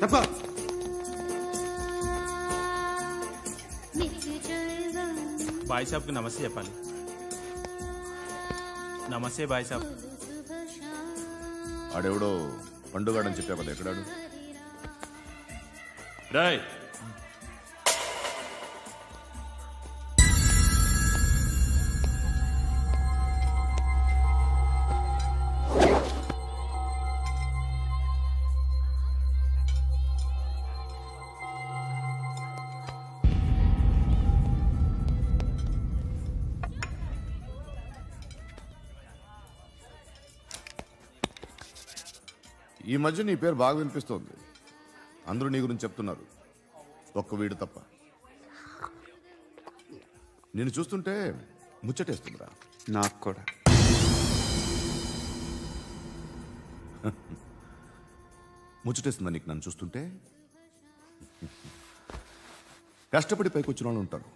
తప్ప. బాయ్ సాబ్కి నమస్తే చెప్పాలి. నమస్తే బాయ్ సాబ్. ఆడెవడో పండుగాడని చెప్పా కదా, ఎక్కడాడు? రాయ్ ఈ మధ్య నీ పేరు బాగా వినిపిస్తోంది. అందరూ నీ గురించి చెప్తున్నారు, ఒక్క వీడు తప్ప. నేను చూస్తుంటే ముచ్చటేస్తుందిరా. నాకు కూడా. ముచ్చటేస్తుందా నీకు నన్ను చూస్తుంటే? కష్టపడి పైకి వచ్చిన వాళ్ళు ఉంటారు,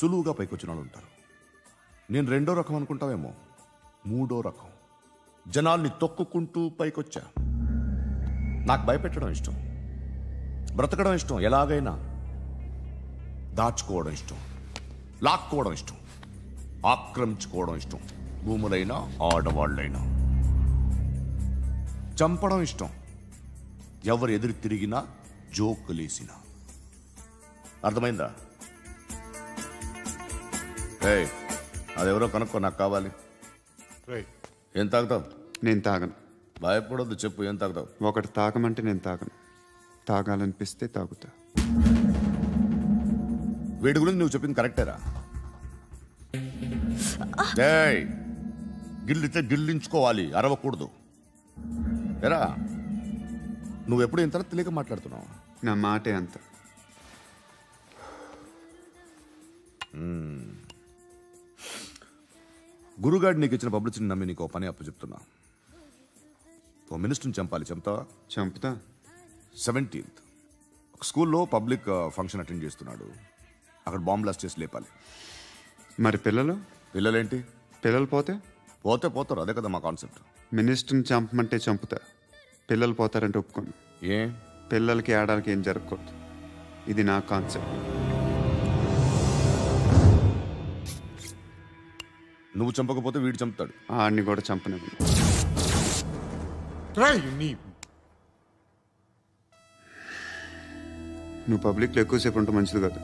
సులువుగా పైకి వచ్చిన వాళ్ళు ఉంటారు. నేను రెండో రకం అనుకుంటావేమో, మూడో రకం. జనాల్ని తొక్కుకుంటూ పైకొచ్చా. నాకు భయపెట్టడం ఇష్టం, బ్రతకడం ఇష్టం, ఎలాగైనా దాచుకోవడం ఇష్టం, లాక్కోవడం ఇష్టం, ఆక్రమించుకోవడం ఇష్టం. భూములైనా ఆడవాళ్ళైనా చంపడం ఇష్టం, ఎవరు ఎదురు తిరిగినా జోకులేసినా. అర్థమైందా? ఏయ్, అదెవరో కనుక్కో, నాకు కావాలి. ఏం తాగుతావు? నేను తాగను. భయపడొద్దు, చెప్పు ఏం తాగుతావు? ఒకటి తాగమంటే నేను తాగను, తాగాలనిపిస్తే తాగుతా. వీడి గురించి నువ్వు చెప్పింది కరెక్టేరా? గిల్లితే గిల్లించుకోవాలి, అరవకూడదు. ఎరా, నువ్వెప్పుడు ఇంత తెలియక మాట్లాడుతున్నావు? నా మాటే అంత. గురుగాడు నీకు ఇచ్చిన పబ్లిసిటీని నమ్మి నీకు పని అప్పు చెప్తున్నా. ఓ మినిస్టర్ని చంపాలి, చంపుతావా? చంపుతా. 17th ఒక స్కూల్లో పబ్లిక్ ఫంక్షన్ అటెండ్ చేస్తున్నాడు, అక్కడ బాంబ్ బ్లాస్ట్ చేసి లేపాలి. మరి పిల్లలు? పిల్లలేంటి? పిల్లలు పోతే పోతే పోతారు, అదే కదా మా కాన్సెప్ట్. మినిస్టర్ని చంపమంటే చంపుతా, పిల్లలు పోతారంటే ఒప్పుకోను. ఏ? పిల్లలకి ఆడాలకి ఏం జరగకూడదు, ఇది నా కాన్సెప్ట్. నువ్వు చంపకపోతే వీడు చంపుతాడు. ఆడిని కూడా చంపనివ్వను. నువ్వు పబ్లిక్లో ఎక్కువసేపు ఉంటే మంచిది కాదు.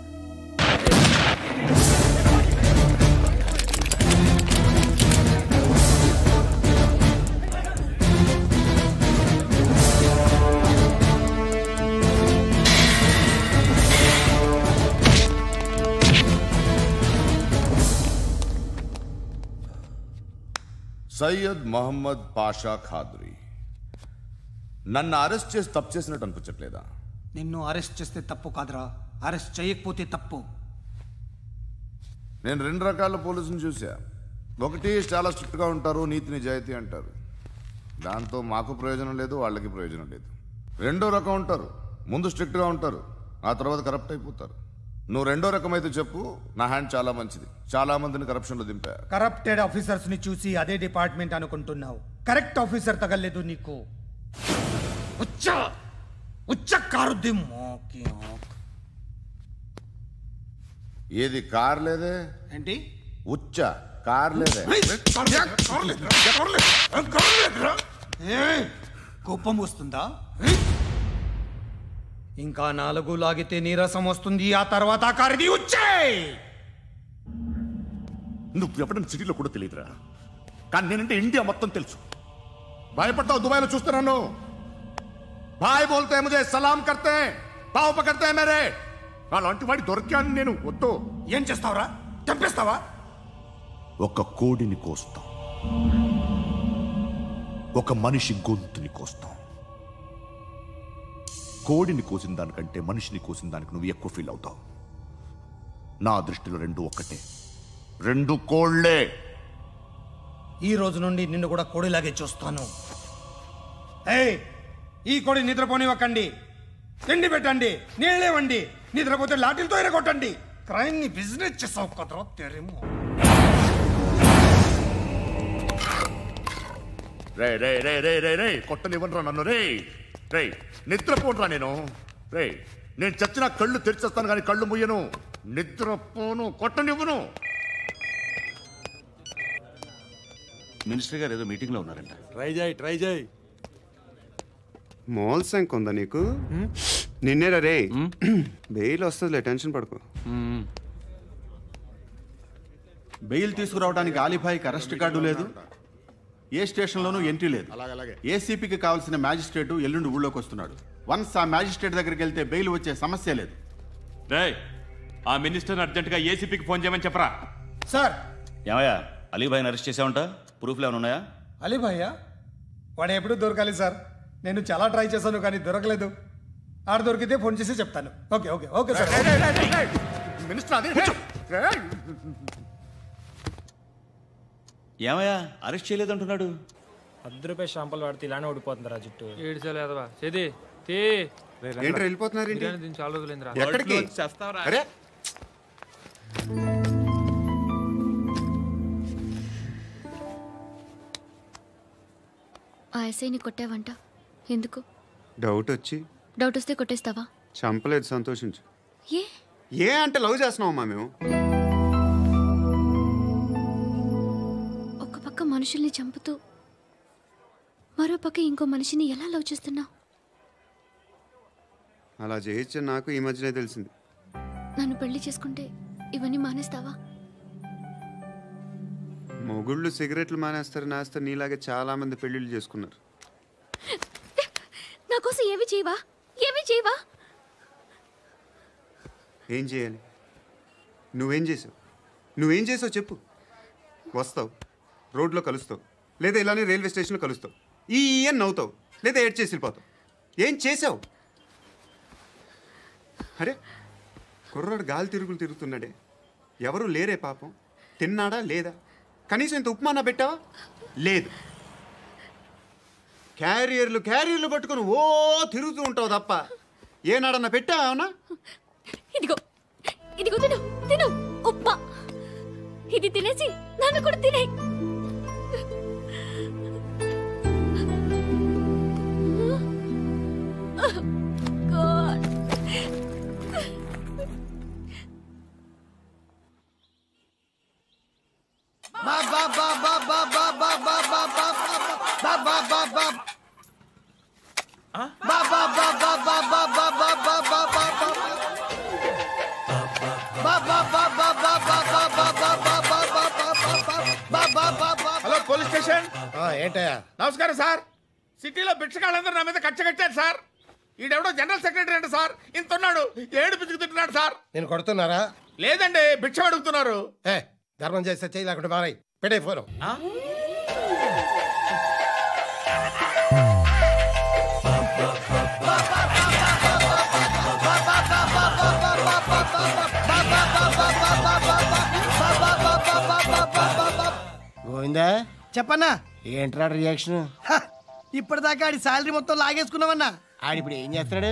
సయ్యద్ మహమ్మద్ పాషా ఖాద్రీ నన్ను అరెస్ట్ చేసి తప్పు చేసినట్టు అనిపించట్లేదా? నిన్ను అరెస్ట్ చేస్తే తప్పు కాదురా, అరెస్ట్ చేయకపోతే తప్పు. నేను 2 రకాల పోలీసుని చూసా. ఒకటి చాలా స్ట్రిక్ట్గా ఉంటారు, నీతి నిజాయితీ అంటారు, దాంతో మాకు ప్రయోజనం లేదు, వాళ్ళకి ప్రయోజనం లేదు. రెండో రకం ఉంటారు, ముందు స్ట్రిక్ట్గా ఉంటారు, ఆ తర్వాత కరప్ట్ అయిపోతారు. నువ్వు రెండో రకం అయితే చెప్పు, నా హ్యాండ్ చాలా మంచిది, చాలా మందిని కరప్షన్లో దింపా. కరప్టెడ్ ఆఫీసర్స్ ని చూసి అదే డిపార్ట్మెంట్ అనుకుంటున్నావు, కరెక్ట్ ఆఫీసర్ తగలేదు నీకు. ఏది కార్ లేదే? ఏంటి? ఉచ్చ కార్ లేదే? కోపం వస్తుందా? ఇంకా 4 లాగితే నీరసం వస్తుంది, ఆ తర్వాత కారిది ఉచ్చే. నువ్వు ఎప్పుడైనా సిటీలో కూడా తెలియదురా, కానీ నేనంటే ఇండియా మొత్తం తెలుసు. భయపడతావు? దుబాయ్లో చూస్తున్నాను, భాయ్ బోల్తే ముజే సలాం కర్తే, పావు పకడ్తే మేరే. అలాంటి వాడి దొరికాను నేను. వద్దు. ఏం చేస్తావురా? చంపేస్తావా? ఒక కోడిని కోస్తాం, ఒక మనిషి గొంతుని కోస్తాం. కోడిని కోసిన దానికంటే మనిషిని కోసిన దానికి నువ్వు ఎక్కువ ఫీల్ అవుతావు. నా దృష్టిలో 2 ఒక్కటే, 2 కోళ్లే. ఈ రోజు నుండి నిన్ను కూడా కోడిలాగే చూస్తాను. ఏయ్, ఈ కోడి నిద్రపోనివ్వకండి, తిండి పెట్టండి, నీళ్ళేవండి. నిద్రపోతే లాఠీలతో ఎరగొట్టండి. క్రైమ్ ని బిజినెస్ చేసావు కదరా తెరేమో. రే రే రే రే రే రే కొట్టనివ్వనరా నన్ను. రే రేయ్ నిద్రపోట్రా నేను. రేయ్ నేను చచ్చిన కళ్ళు తెరిచేస్తాను కానీ కళ్ళు ముయ్యను. నిద్రపోను, కొట్టనివ్వను. మినిస్టర్ గారు ఏదో మీటింగ్ లో ఉన్నారంట. ట్రై చేయి. మోల్ సంక్ ఉందా నీకు? నిన్నేరా రే. బెయిల్ వస్తుందిలే, టెన్షన్ పడుకో. బెయిల్ తీసుకురావడానికి ఆలిభాయికి అరెస్ట్ కార్డు లేదు, ఏ స్టేషన్లోనూ ఎంట్రీ లేదు. ఏసీపీకి కావాల్సిన మ్యాజిస్ట్రేటు ఎల్లుండి ఊళ్ళోకి వస్తున్నాడు. వన్స్ ఆ మ్యాజిస్ట్రేట్ దగ్గరికి వెళ్తే బెయిల్ వచ్చే సమస్య లేదు. ఆ మినిస్టర్ అర్జెంట్ గా ఏసీపీకి ఫోన్ చేయమని చెప్పరా. సార్. ఏమయ్యా అలీభాయ్ని అరెస్ట్ చేసావంట? ప్రూఫ్లు ఏమైనా ఉన్నాయా? అలీభయ్యా వాడు ఎప్పుడు దొరకాలి సార్. నేను చాలా ట్రై చేశాను కానీ దొరకలేదు. ఆడ దొరికితే ఫోన్ చేసి చెప్తాను. Okay okay okay sir. Minister అది ఏమయ్యా అరెస్ట్ చేయలేదంటున్నాడు? ₹10 షాంపులు వాడితే ఇలానే ఓడిపోతుందిరా జుట్టు. ఏడ్చలేదవా చేది తీ. ఏంట్రా వెళ్ళిపోతున్నారు? దీన్ని చాలా రోజులైందిరా. ఎక్కడికి? అరే ఆ ఎస్ఐని కొట్టావంట, ఎందుకు? డౌట్ వచ్చి. డౌట్ వస్తే కొట్టేస్తావా? చంపలేదు, సంతోషించు. ఏ ఏ అంటే లవ్ చేస్తున్నావమ్మా మేము. ఒక పక్క మనుషుల్ని చంపుతూ మరో పక్క ఇంకో మనిషిని ఎలా లవ్ చేస్తున్నావు? అలా చేయొచ్చని నాకు ఈ మధ్యనే తెలిసింది. నన్ను పెళ్లి చేసుకుంటే ఇవన్నీ మానేస్తావా? మొగుళ్ళు సిగరెట్లు మానేస్తారు, నేస్తారు. నీలాగే చాలా మంది పెళ్లిళ్ళు చేసుకున్నారు. నా కోసం ఏమి చేయవా? ఏమి చేయవా? ఏం చేయాలి? నువ్వేం చేసావు? నువ్వేం చేసావు చెప్పు. వస్తావు, రోడ్లో కలుస్తావు, లేదా ఇలానే రైల్వే స్టేషన్లో కలుస్తావు. ఈ అని నవ్వుతావు, లేదా ఏడ్ చేసి వెళ్ళిపోతావు. ఏం చేసావు? అరే కుర్రాడు గాలి తిరుగులు తిరుగుతున్నాడే, ఎవరు లేరే పాపం. తిన్నాడా లేదా? కనీసం ఇంత ఉప్మానా పెట్టావా? లేదు. క్యారియర్లు పట్టుకుని ఓ తిరుగుతూ ఉంటావు తప్ప ఏనాడన్నా పెట్టావా? అవునా? ఇదిగో ఇదిగో తిను తిను ఉప్మా. ఇది తినేసి నన్ను కూడా తినే. Hello police station. ఏంటయ్యా? నమస్కారం సార్. సిటీలో భిక్షగాళ్ళందరూ నా మీద కట్ట కట్టారు సార్. ఈడెవడో జనరల్ సెక్రటరీ అంట సార్. ఇంత ఉన్నాడు, ఏడు పిచ్చుకు తింటున్నాడు సార్. నేను కొడుతున్నారా? లేదండి, భిక్ష అడుగుతున్నారు. ధర్మం చేస్తే చేయి, లేకుండా మారాయి. పెట్టే ఫోను. గోవిందా చెప్పన్నా. ఏంట్రా రియాక్షన్? ఇప్పటిదాకా ఆడి శాలరీ మొత్తం లాగేసుకున్నావన్నా. ఆడిప్పుడు ఏం చేస్తున్నాడు?